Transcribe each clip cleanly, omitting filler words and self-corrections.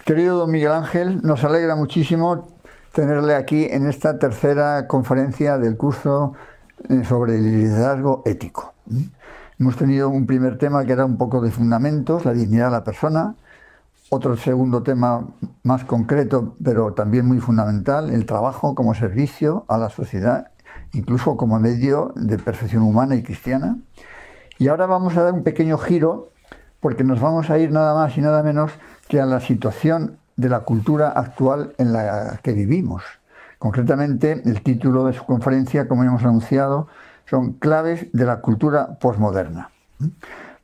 Querido don Miguel Ángel, nos alegra muchísimo tenerle aquí en esta tercera conferencia del curso sobre el liderazgo ético. Hemos tenido un primer tema que era un poco de fundamentos, la dignidad de la persona, otro segundo tema más concreto, pero también muy fundamental, el trabajo como servicio a la sociedad, incluso como medio de perfección humana y cristiana. Y ahora vamos a dar un pequeño giro, porque nos vamos a ir nada más y nada menos que a la situación de la cultura actual en la que vivimos. Concretamente, el título de su conferencia, como hemos anunciado, son Claves de la cultura posmoderna.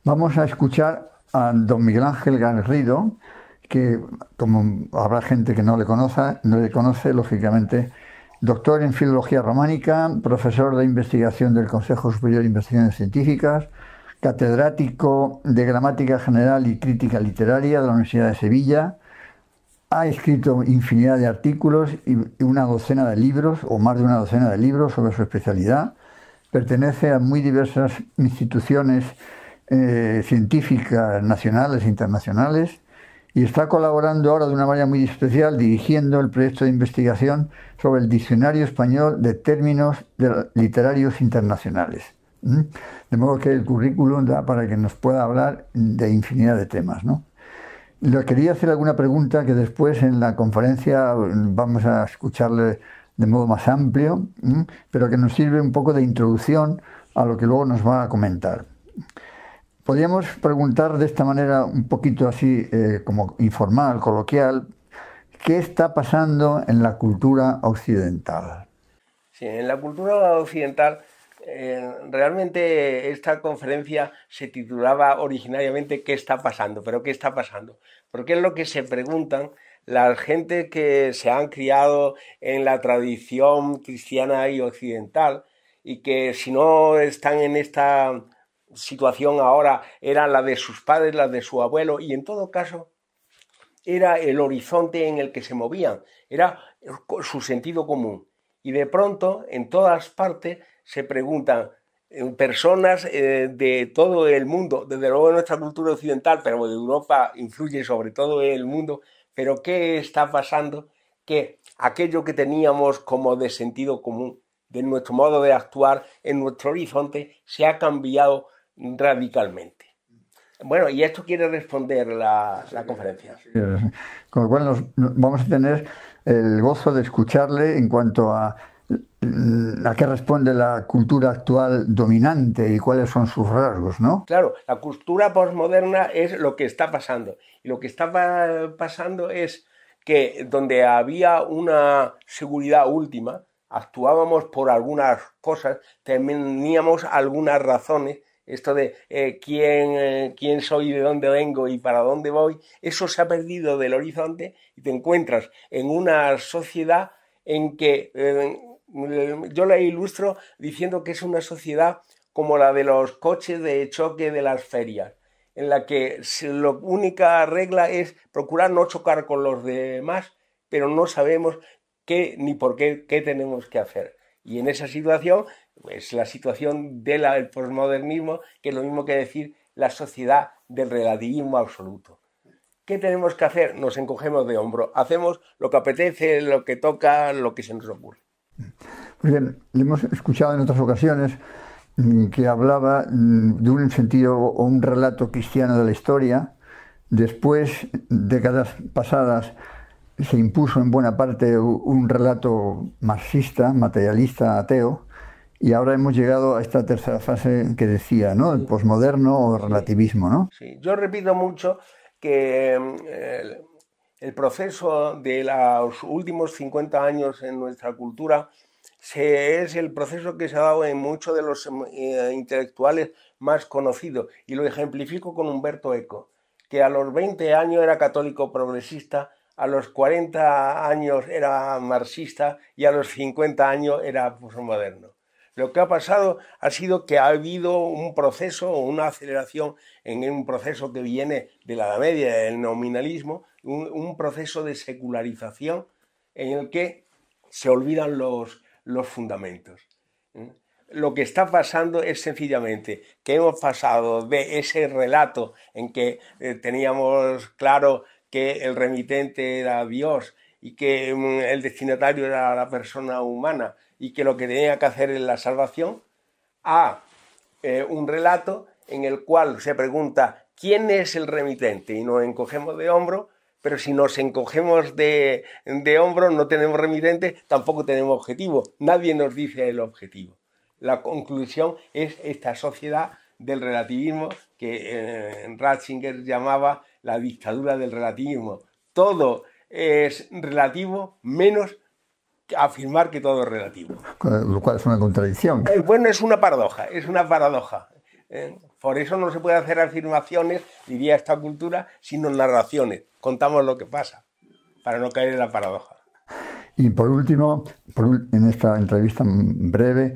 Vamos a escuchar a don Miguel Ángel Garrido, que como habrá gente que no le conoce, lógicamente, doctor en Filología Románica, profesor de investigación del Consejo Superior de Investigaciones Científicas, catedrático de Gramática General y Crítica Literaria de la Universidad de Sevilla. Ha escrito infinidad de artículos y una docena de libros, o más de una docena de libros sobre su especialidad. Pertenece a muy diversas instituciones científicas nacionales e internacionales y está colaborando ahora de una manera muy especial dirigiendo el proyecto de investigación sobre el Diccionario Español de Términos Literarios Internacionales. De modo que el currículum da para que nos pueda hablar de infinidad de temas, ¿no? Le quería hacer alguna pregunta que después en la conferencia vamos a escucharle de modo más amplio, pero que nos sirve un poco de introducción a lo que luego nos va a comentar. Podríamos preguntar de esta manera un poquito así como informal, coloquial, ¿qué está pasando en la cultura occidental? Sí, en la cultura occidental realmente esta conferencia se titulaba originariamente ¿Qué está pasando? ¿Pero qué está pasando? Porque es lo que se preguntan la gente que se han criado en la tradición cristiana y occidental y que si no están en esta situación ahora era la de sus padres, la de su abuelo y en todo caso era el horizonte en el que se movían, era su sentido común. Y de pronto, en todas partes, se preguntan personas de todo el mundo, desde luego de nuestra cultura occidental, pero de Europa influye sobre todo el mundo, pero ¿qué está pasando? Que aquello que teníamos como de sentido común, de nuestro modo de actuar en nuestro horizonte, se ha cambiado radicalmente. Bueno, y esto quiere responder la conferencia. Con lo cual vamos a tener el gozo de escucharle en cuanto a qué responde la cultura actual dominante y cuáles son sus rasgos, ¿no? Claro, la cultura posmoderna es lo que está pasando. Y lo que está pasando es que donde había una seguridad última, actuábamos por algunas cosas, teníamos algunas razones, esto de quién soy, de dónde vengo y para dónde voy, eso se ha perdido del horizonte y te encuentras en una sociedad en que yo la ilustro diciendo que es una sociedad como la de los coches de choque de las ferias, en la que la única regla es procurar no chocar con los demás, pero no sabemos qué ni por qué tenemos que hacer. Y en esa situación, pues la situación del posmodernismo, que es lo mismo que decir la sociedad del relativismo absoluto. ¿Qué tenemos que hacer? Nos encogemos de hombro, hacemos lo que apetece, lo que toca, lo que se nos ocurre. Muy bien, le hemos escuchado en otras ocasiones que hablaba de un sentido o un relato cristiano de la historia. Después, décadas pasadas, se impuso en buena parte un relato marxista, materialista, ateo, y ahora hemos llegado a esta tercera fase que decía, ¿no? El posmoderno o relativismo, ¿no? Sí, yo repito mucho que el proceso de los últimos 50 años en nuestra cultura es el proceso que se ha dado en muchos de los intelectuales más conocidos y lo ejemplifico con Humberto Eco, que a los 20 años era católico progresista, a los 40 años era marxista y a los 50 años era posmoderno. Lo que ha pasado ha sido que ha habido un proceso o una aceleración en un proceso que viene de la Edad Media, del nominalismo, un proceso de secularización en el que se olvidan los fundamentos. Lo que está pasando es sencillamente que hemos pasado de ese relato en que teníamos claro que el remitente era Dios y que el destinatario era la persona humana y que lo que tenía que hacer es la salvación, a un relato en el cual se pregunta ¿quién es el remitente? Y nos encogemos de hombro, pero si nos encogemos de hombro no tenemos remitente, tampoco tenemos objetivo. Nadie nos dice el objetivo. La conclusión es esta sociedad del relativismo que Ratzinger llamaba la dictadura del relativismo. Todo es relativo menos afirmar que todo es relativo. Lo cual es una contradicción. Bueno, es una paradoja, es una paradoja. Por eso no se puede hacer afirmaciones, diría esta cultura, sino narraciones. Contamos lo que pasa, para no caer en la paradoja. Y por último, en esta entrevista breve,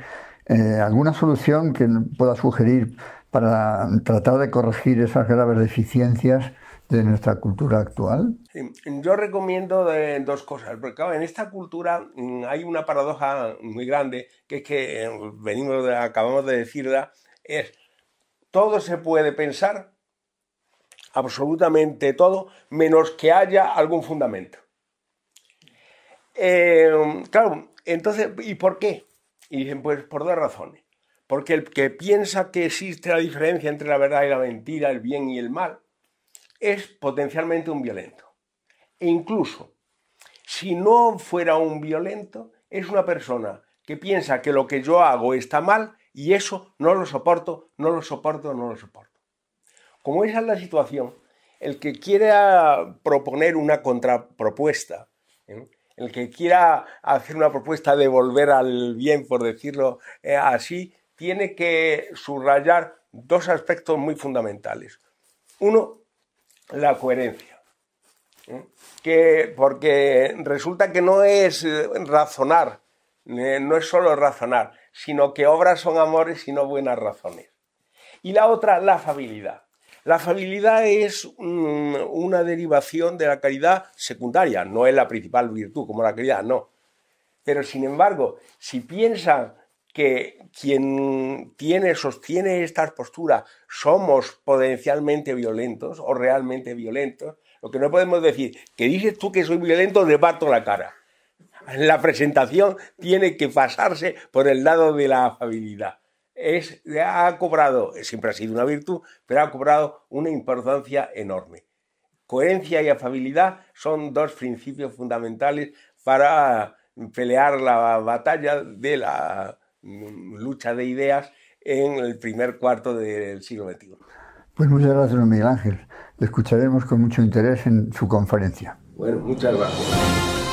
¿alguna solución que pueda sugerir para tratar de corregir esas graves deficiencias de nuestra cultura actual? Sí, yo recomiendo dos cosas, porque claro, en esta cultura hay una paradoja muy grande, que es que acabamos de decirla, es todo se puede pensar, absolutamente todo, menos que haya algún fundamento. Claro, entonces, ¿y por qué? Y dicen, pues por dos razones. Porque el que piensa que existe la diferencia entre la verdad y la mentira, el bien y el mal, es potencialmente un violento. E incluso, si no fuera un violento, es una persona que piensa que lo que yo hago está mal y eso no lo soporto, no lo soporto, no lo soporto. Como esa es la situación, el que quiera proponer una contrapropuesta, el que quiera hacer una propuesta de volver al bien, por decirlo así, tiene que subrayar dos aspectos muy fundamentales. Uno, la coherencia. Porque resulta que no es razonar, no es solo razonar, sino que obras son amores y no buenas razones. Y la otra, la afabilidad. La afabilidad es una derivación de la caridad secundaria, no es la principal virtud como la caridad, no. Pero sin embargo, si piensa que quien sostiene estas posturas somos potencialmente violentos o realmente violentos, lo que no podemos decir, que dices tú que soy violento, le parto la cara. La presentación tiene que pasarse por el lado de la afabilidad. Ha cobrado, siempre ha sido una virtud, pero ha cobrado una importancia enorme. Coherencia y afabilidad son dos principios fundamentales para pelear la batalla de la lucha de ideas en el primer cuarto del siglo XXI. Pues muchas gracias, don Miguel Ángel. Le escucharemos con mucho interés en su conferencia. Bueno, muchas gracias.